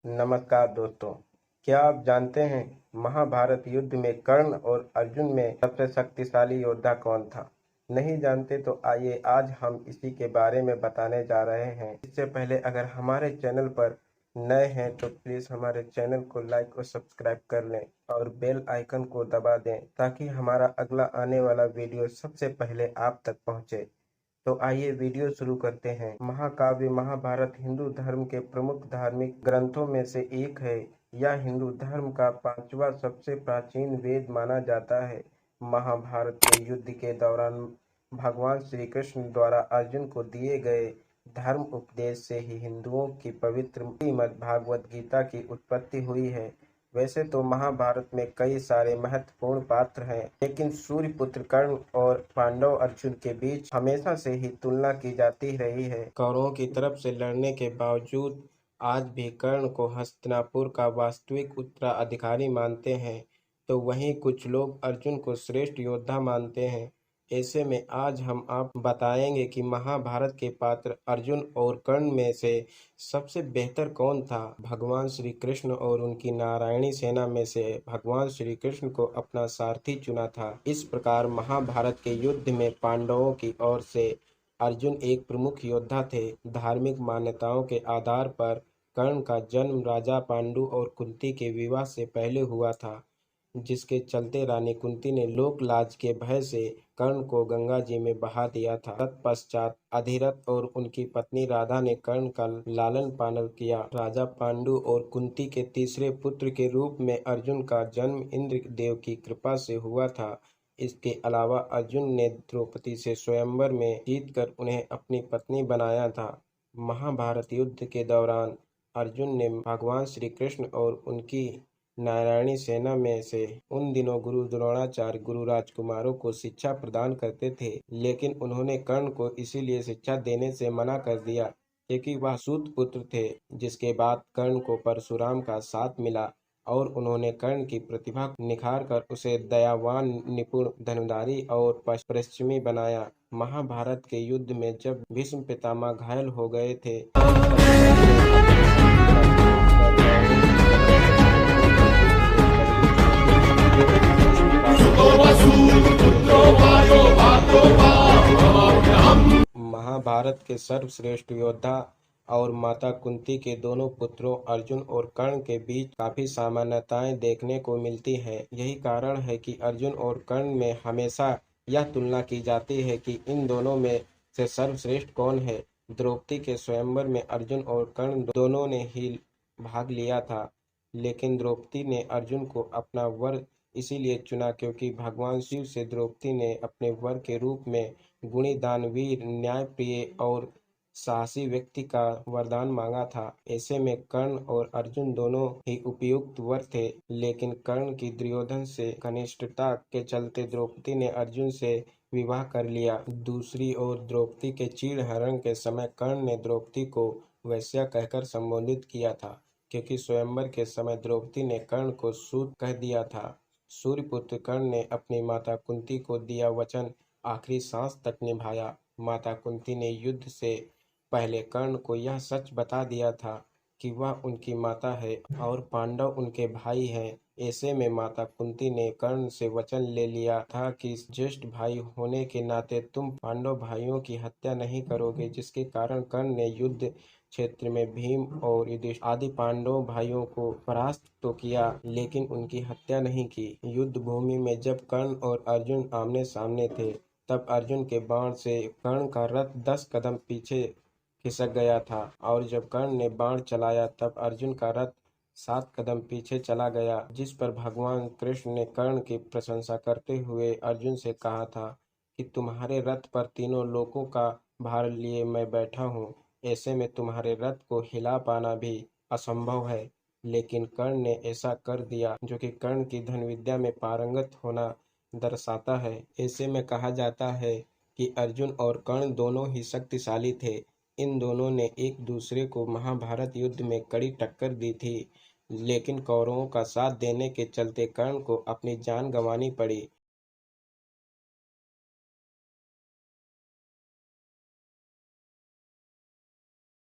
नमस्कार दोस्तों, क्या आप जानते हैं महाभारत युद्ध में कर्ण और अर्जुन में सबसे शक्तिशाली योद्धा कौन था? नहीं जानते तो आइए आज हम इसी के बारे में बताने जा रहे हैं। इससे पहले अगर हमारे चैनल पर नए हैं तो प्लीज़ हमारे चैनल को लाइक और सब्सक्राइब कर लें और बेल आइकन को दबा दें ताकि हमारा अगला आने वाला वीडियो सबसे पहले आप तक पहुंचे। तो आइए वीडियो शुरू करते हैं। महाकाव्य महाभारत हिंदू धर्म के प्रमुख धार्मिक ग्रंथों में से एक है। यह हिंदू धर्म का पांचवा सबसे प्राचीन वेद माना जाता है। महाभारत के युद्ध के दौरान भगवान श्री कृष्ण द्वारा अर्जुन को दिए गए धर्म उपदेश से ही हिंदुओं की पवित्र श्रीमद् भागवत गीता की उत्पत्ति हुई है। वैसे तो महाभारत में कई सारे महत्वपूर्ण पात्र हैं, लेकिन सूर्यपुत्र कर्ण और पांडव अर्जुन के बीच हमेशा से ही तुलना की जाती रही है। कौरवों की तरफ से लड़ने के बावजूद आज भी कर्ण को हस्तिनापुर का वास्तविक उत्तराधिकारी मानते हैं, तो वहीं कुछ लोग अर्जुन को श्रेष्ठ योद्धा मानते हैं। ऐसे में आज हम आप बताएंगे कि महाभारत के पात्र अर्जुन और कर्ण में से सबसे बेहतर कौन था। भगवान श्री कृष्ण और उनकी नारायणी सेना में से भगवान श्री कृष्ण को अपना सारथी चुना था। इस प्रकार महाभारत के युद्ध में पांडवों की ओर से अर्जुन एक प्रमुख योद्धा थे। धार्मिक मान्यताओं के आधार पर कर्ण का जन्म राजा पांडु और कुंती के विवाह से पहले हुआ था, जिसके चलते रानी कुंती ने लोक लाज के भय से कर्ण को गंगा जी में बहा दिया था। तत्पश्चात अधिरथ और उनकी पत्नी राधा ने कर्ण का लालन पालन किया। राजा पांडु और कुंती के तीसरे पुत्र के रूप में अर्जुन का जन्म इंद्र देव की कृपा से हुआ था। इसके अलावा अर्जुन ने द्रौपदी से स्वयंवर में जीतकर उन्हें अपनी पत्नी बनाया था। महाभारत युद्ध के दौरान अर्जुन ने भगवान श्री कृष्ण और उनकी नारायणी सेना में से उन दिनों गुरु द्रोणाचार्य गुरु राजकुमारों को शिक्षा प्रदान करते थे, लेकिन उन्होंने कर्ण को इसीलिए शिक्षा देने से मना कर दिया क्योंकि वह सूत पुत्र थे। जिसके बाद कर्ण को परशुराम का साथ मिला और उन्होंने कर्ण की प्रतिभा निखार कर उसे दयावान, निपुण, धनुर्धारी और पश्चिमी बनाया। महाभारत के युद्ध में जब भीष्म पितामह घायल हो गए थे, महाभारत के सर्वश्रेष्ठ योद्धा और माता कुंती के दोनों पुत्रों अर्जुन और कर्ण के बीच काफी समानताएं देखने को मिलती है। यही कारण है कि अर्जुन और कर्ण में हमेशा यह तुलना की जाती है कि इन दोनों में से सर्वश्रेष्ठ कौन है। द्रौपदी के स्वयंवर में अर्जुन और कर्ण दोनों ने ही भाग लिया था, लेकिन द्रौपदी ने अर्जुन को अपना वर इसीलिए चुना क्योंकि भगवान शिव से द्रौपदी ने अपने वर के रूप में गुणी, दानवीर, न्यायप्रिय और साहसी व्यक्ति का वरदान मांगा था। ऐसे में कर्ण और अर्जुन दोनों ही उपयुक्त वर थे, लेकिन कर्ण की दुर्योधन से घनिष्ठता के चलते द्रौपदी ने अर्जुन से विवाह कर लिया। दूसरी ओर द्रौपदी के चीरहरण के समय कर्ण ने द्रौपदी को वैश्या कहकर संबोधित किया था, क्योंकि स्वयंवर के समय द्रौपदी ने कर्ण को सूत कह दिया था। सूर्यपुत्र कर्ण ने अपनी माता कुंती को दिया वचन आखिरी सांस तक निभाया। माता कुंती ने युद्ध से पहले कर्ण को यह सच बता दिया था कि वह उनकी माता है और पांडव उनके भाई हैं। ऐसे में माता कुंती ने कर्ण से वचन ले लिया था कि ज्येष्ठ भाई होने के नाते तुम पांडव भाइयों की हत्या नहीं करोगे, जिसके कारण कर्ण ने युद्ध क्षेत्र में भीम और युधिष्ठिर आदि पांडव भाइयों को परास्त तो किया, लेकिन उनकी हत्या नहीं की। युद्ध भूमि में जब कर्ण और अर्जुन आमने सामने थे, तब अर्जुन के बाण से कर्ण का रथ 10 कदम पीछे खिसक गया था और जब कर्ण ने बाण चलाया तब अर्जुन का रथ 7 कदम पीछे चला गया। जिस पर भगवान कृष्ण ने कर्ण की प्रशंसा करते हुए अर्जुन से कहा था कि तुम्हारे रथ पर तीनों लोकों का भार लिए मैं बैठा हूँ। ऐसे में तुम्हारे रथ को हिला पाना भी असंभव है, लेकिन कर्ण ने ऐसा कर दिया, जो कि कर्ण की धनुर्विद्या में पारंगत होना दर्शाता है। ऐसे में कहा जाता है कि अर्जुन और कर्ण दोनों ही शक्तिशाली थे। इन दोनों ने एक दूसरे को महाभारत युद्ध में कड़ी टक्कर दी थी, लेकिन कौरवों का साथ देने के चलते कर्ण को अपनी जान गंवानी पड़ी।